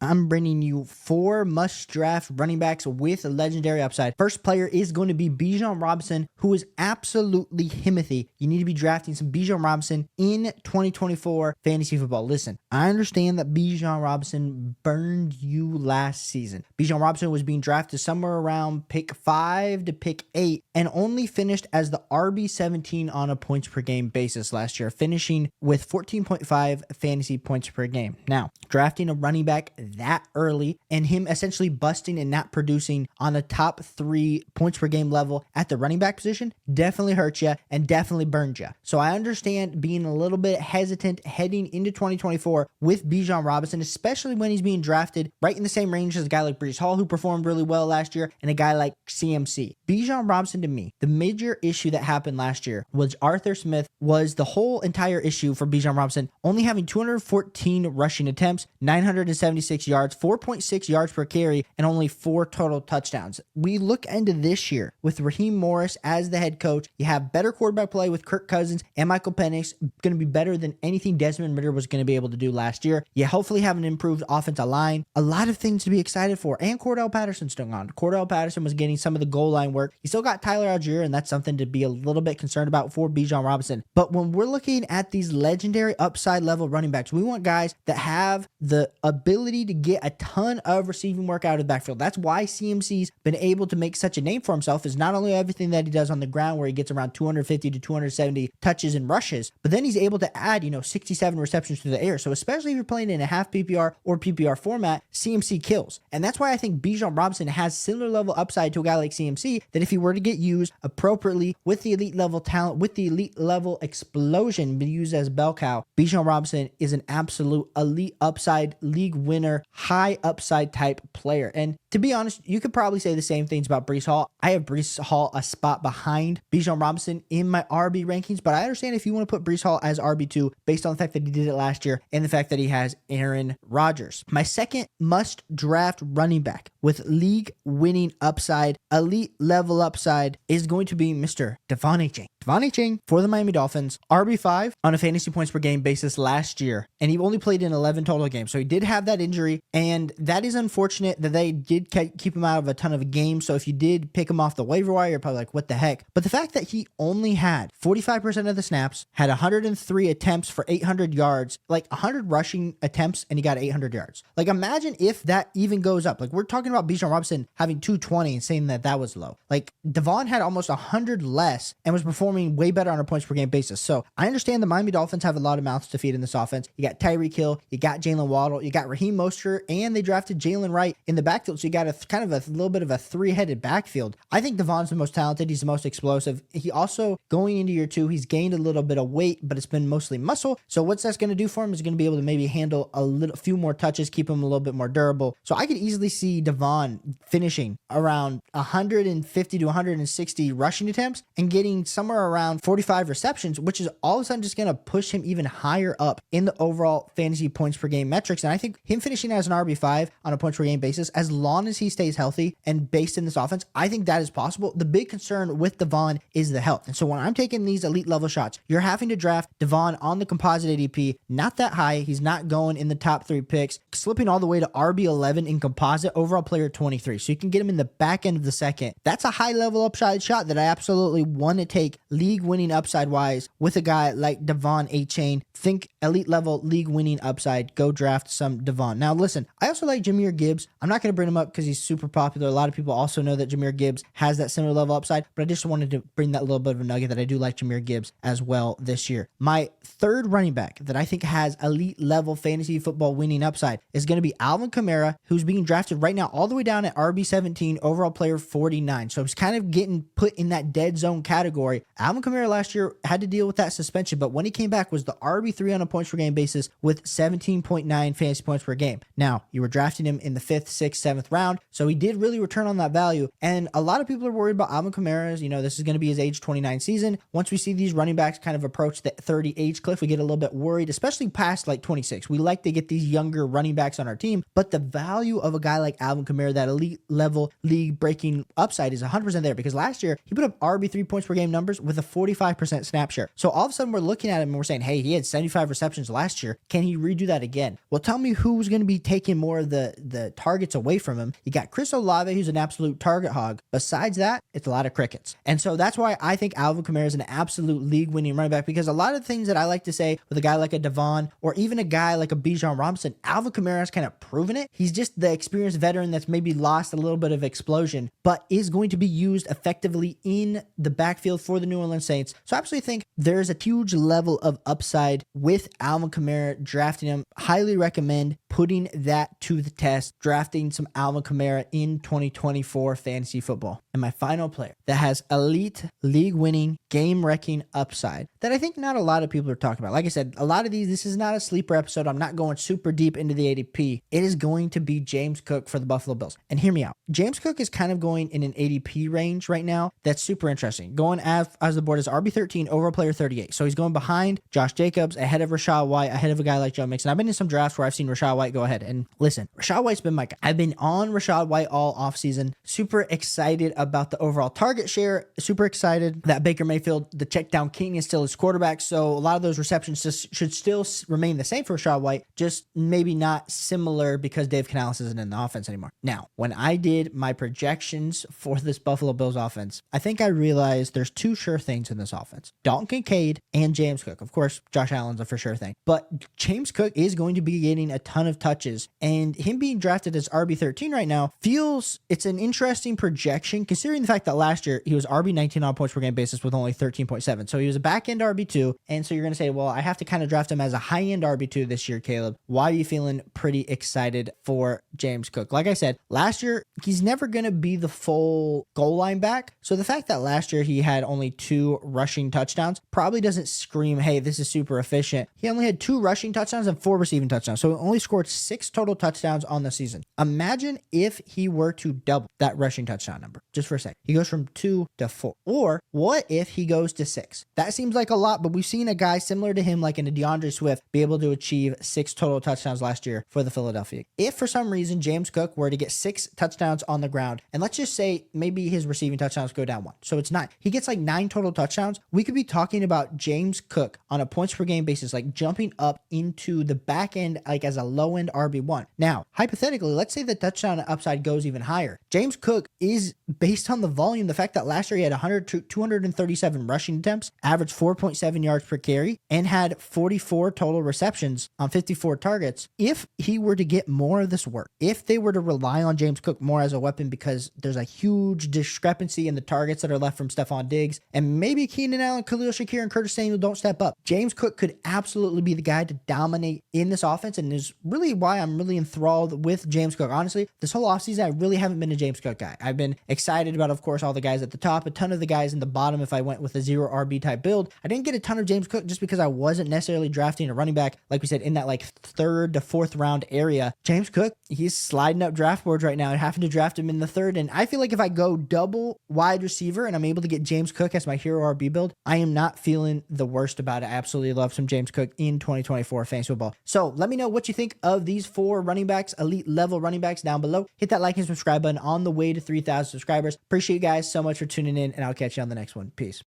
I'm bringing you 4 must-draft running backs with legendary upside. First player is going to be Bijan Robinson, who is absolutely himothy. You need to be drafting some Bijan Robinson in 2024 fantasy football. Listen, I understand that Bijan Robinson burned you last season. Bijan Robinson was being drafted somewhere around pick 5 to pick 8 and only finished as the RB17 on a points per game basis last year, finishing with 14.5 fantasy points per game. Now, drafting a running back that early and him essentially busting and not producing on a top 3 points per game level at the running back position definitely hurts you and definitely burned you. So I understand being a little bit hesitant heading into 2024 with Bijan Robinson, especially when he's being drafted right in the same range as a guy like Breece Hall, who performed really well last year, and a guy like CMC. Bijan Robinson, to me, the major issue that happened last year was Arthur Smith was the whole entire issue for Bijan Robinson, only having 214 rushing attempts, 976 yards, 4.6 yards per carry, and only 4 total touchdowns. We look into this year with Raheem Morris as the head coach. You have better quarterback play with Kirk Cousins and Michael Penix, going to be better than anything Desmond Ridder was going to be able to do last year. You hopefully have an improved offensive line. A lot of things to be excited for. And Cordell Patterson's still on. Cordell Patterson was getting some of the goal line work. You still got Tyler Algier, and that's something to be a little bit concerned about for Bijan Robinson. But when we're looking at these legendary upside level running backs, we want guys that have the ability to get a ton of receiving work out of the backfield. That's why CMC's been able to make such a name for himself, is not only everything that he does on the ground where he gets around 250 to 270 touches and rushes, but then he's able to add, 67 receptions through the air. So especially if you're playing in a half PPR or PPR format, CMC kills. And that's why I think Bijan Robinson has similar level upside to a guy like CMC, that if he were to get used appropriately with the elite level talent, with the elite level explosion, be used as bell cow, Bijan Robinson is an absolute elite upside, league winner, high upside type player. And to be honest, you could probably say the same things about Breece Hall. I have Breece Hall a spot behind Bijan Robinson in my RB rankings, but I understand if you want to put Breece Hall as RB2 based on the fact that he did it last year and the fact that he has Aaron Rodgers. My second must draft running back with league winning upside, elite level upside, is going to be Mr. Devon Achane. Devon Achane for the Miami Dolphins, RB5 on a fantasy points per game basis last year, and he only played in 11 total games. So he did have that injury, and that is unfortunate that they did keep him out of a ton of games. So if you did pick him off the waiver wire, you're probably like, what the heck? But the fact that he only had 45% of the snaps, had 103 attempts for 800 yards, like 100 rushing attempts, and he got 800 yards. Like, imagine if that even goes up. Like, we're talking about Bijan Robinson having 220 and saying that that was low. Like, Devon had almost 100 less and was performing way better on a points per game basis. So I understand the Miami Dolphins have a lot of mouths to feed in this offense. You got Tyreek Hill, you got Jalen Waddle, you got Raheem Mostert, and they drafted Jalen Wright in the backfield. So you got a kind of a little bit of a 3-headed backfield. I think Devon's the most talented. He's the most explosive. He also, going into year 2, he's gained a little bit of weight, but it's been mostly muscle. So what's that's going to do for him is going to be able to maybe handle a few more touches, keep him a little bit more durable. So I could easily see Devon finishing around 150 to 160 rushing attempts and getting somewhere around 45 receptions, which is all of a sudden just going to push him even higher up in the overall fantasy points per game metrics. And I think him finishing as an RB5 on a points per game basis, as long as he stays healthy and based in this offense, I think that is possible. The big concern with Devon is the health. And so when I'm taking these elite level shots, you're having to draft Devon on the composite ADP, not that high. He's not going in the top 3 picks, slipping all the way to RB11 in composite, overall player 23. So you can get him in the back end of the second. That's a high level upside shot that I absolutely want to take league winning upside wise with a guy like Devon Achane. Think elite level league winning upside. Go draft some Devon. Now listen, I also like Jahmyr Gibbs. I'm not going to bring him up because he's super popular. A lot of people also know that Jahmyr Gibbs has that similar level upside, but I just wanted to bring that little bit of a nugget that I do like Jahmyr Gibbs as well this year. My third running back that I think has elite level fantasy football winning upside is going to be Alvin Kamara, who's being drafted right now all the way down at RB17, overall player 49. So he's kind of getting put in that dead zone category. Alvin Kamara last year had to deal with that suspension, but when he came back was the RB3 on a points per game basis with 17.9 fantasy points per game. Now, you were drafting him in the 5th, 6th, 7th round, so he did really return on that value. And a lot of people are worried about Alvin Kamara's, this is going to be his age 29 season. Once we see these running backs kind of approach the 30 age cliff, we get a little bit worried, especially past like 26. We like to get these younger running backs on our team, but the value of a guy like Alvin Kamara, that elite level league breaking upside, is 100% there, because last year he put up RB3 points per game numbers with a 45% snap share. So all of a sudden we're looking at him and we're saying, hey, he had 75 receptions last year. Can he redo that again? Well, tell me who's going to be taking more of the targets away from him. You got Chris Olave, who's an absolute target hog. Besides that, it's a lot of crickets. And so that's why I think Alvin Kamara is an absolute league-winning running back, because a lot of things that I like to say with a guy like a Devon or even a guy like a Bijan Robinson, Alvin Kamara has kind of proven it. He's just the experienced veteran that's maybe lost a little bit of explosion, but is going to be used effectively in the backfield for the New Orleans Saints. So I absolutely think there's a huge level of upside with Alvin Kamara. Drafting him, highly recommend putting that to the test, drafting some Alvin Kamara in 2024 fantasy football. And my final player that has elite, league-winning, game-wrecking upside that I think not a lot of people are talking about. Like I said, a lot of these, this is not a sleeper episode. I'm not going super deep into the ADP. It is going to be James Cook for the Buffalo Bills. And hear me out. James Cook is kind of going in an ADP range right now that's super interesting. Going as the board is RB13 over player 38. So he's going behind Josh Jacobs, ahead of Rachaad White, ahead of a guy like Joe Mixon. I've been in some drafts where I've seen Rachaad White go ahead. And listen, Rachaad White's been my guy. I've been on Rachaad White all offseason. Super excited about the overall target share. Super excited that Baker Mayfield, the check down king, is still his quarterback. So a lot of those receptions just should still remain the same for Rachaad White, just maybe not similar because Dave Canales isn't in the offense anymore. Now, when I did my projections for this Buffalo Bills offense, I think I realized there's two sure things in this offense: Dalton Kincaid and James Cook. Of course, Josh Allen's a for sure thing, but James Cook is going to be getting a ton of touches, and him being drafted as RB13 right now feels it's an interesting projection considering the fact that last year he was RB19 on a points per game basis with only 13.7. So he was a back end RB2. And so you're going to say, well, I have to kind of draft him as a high end RB2 this year, Caleb. Why are you feeling pretty excited for James Cook? Like I said, last year, he's never going to be the full goal line back. So the fact that last year he had only 2 rushing touchdowns probably doesn't scream, hey, this is super efficient. He only had 2 rushing touchdowns and 4 receiving touchdowns. So he only scored 6 total touchdowns on the season. Imagine if he were to double that rushing touchdown number just for a second. He goes from 2 to 4. Or what if he goes to 6? That seems like a lot, but we've seen a guy similar to him, like in a DeAndre Swift, be able to achieve 6 total touchdowns last year for the Philadelphia. If for some reason James Cook were to get 6 touchdowns on the ground, and let's just say maybe his receiving touchdowns go down 1, so it's 9. He gets like 9 total touchdowns. We could be talking about James Cook on a points per game basis, like jumping up into the back end, like as a low end RB1. Now, hypothetically, let's say the touchdown upside goes even higher. James Cook is, based on the volume, the fact that last year he had 237 rushing attempts, averaged 4.7 yards per carry, and had 44 total receptions on 54 targets. If he were to get more of this work, if they were to rely on James Cook more as a weapon because there's a huge discrepancy in the targets that are left from Stephon Diggs, and maybe Keenan Allen, Khalil Shakir, and Curtis Samuel don't step up, James Cook could absolutely be the guy to dominate in this offense, and is really why I'm really enthralled with James Cook. Honestly, this whole offseason, I really haven't been a James Cook guy. I've been excited about, of course, all the guys at the top, a ton of the guys in the bottom if I went with a 0 RB type build. I didn't get a ton of James Cook just because I wasn't necessarily drafting a running back, like we said, in that like 3rd to 4th round area. James Cook, he's sliding up draft boards right now and having to draft him in the 3rd. And I feel like if I go double wide receiver and I'm able to get James Cook as my hero RB build, I am not feeling the worst about it. I absolutely love some James Cook in 2024 fantasy football. So let me know what you think of these 4 running backs, elite level running backs, down below. Hit that like and subscribe button on the way to 3,000 subscribers. Appreciate you guys so much for tuning in, and I'll catch you on the next one. Peace.